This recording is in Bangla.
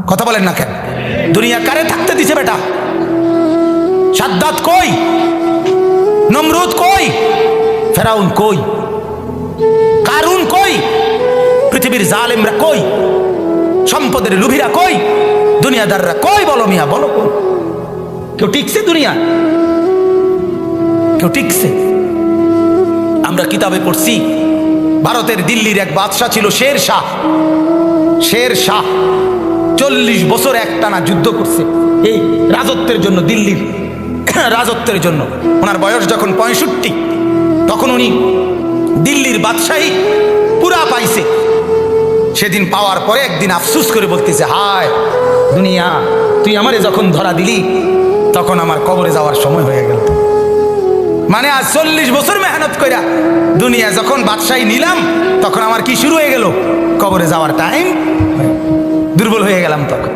কথা বলেন না কেন? দুনিয়া কারে থাকতে দিছে বেটা? সাদ্দাত কই? নমরুদ কই? ফেরাউন কই? কারুন কই? পৃথিবীর জালেমরা কই? সম্পদের লুভিরা কই? দুনিয়াদাররা কই? বলো মিয়া, বলো। কেউ টিকছে দুনিয়া? কেউ টিকছে? আমরা কিতাবে পড়ছি ভারতের দিল্লির এক বাদশা ছিল শের শাহ। শের শাহ 40 বছর একটানা যুদ্ধ করছে এই রাজত্বের জন্য, দিল্লির রাজত্বের জন্য। ওনার বয়স যখন 65, তখন উনি দিল্লির বাদশাহী পুরা পাইছে। সেদিন পাওয়ার পরে একদিন আফসুস করে বলতেছে, হায় দুনিয়া, তুই আমারে যখন ধরা দিলি তখন আমার কবরে যাওয়ার সময় হয়ে গেল। মানে আজ 40 বছর মেহনত কইরা দুনিয়া যখন বাদশাহী নিলাম, তখন আমার কি শুরু হয়ে গেল? কবরে যাওয়ার টাইম। দুর্বল হয়ে গেলাম তখন।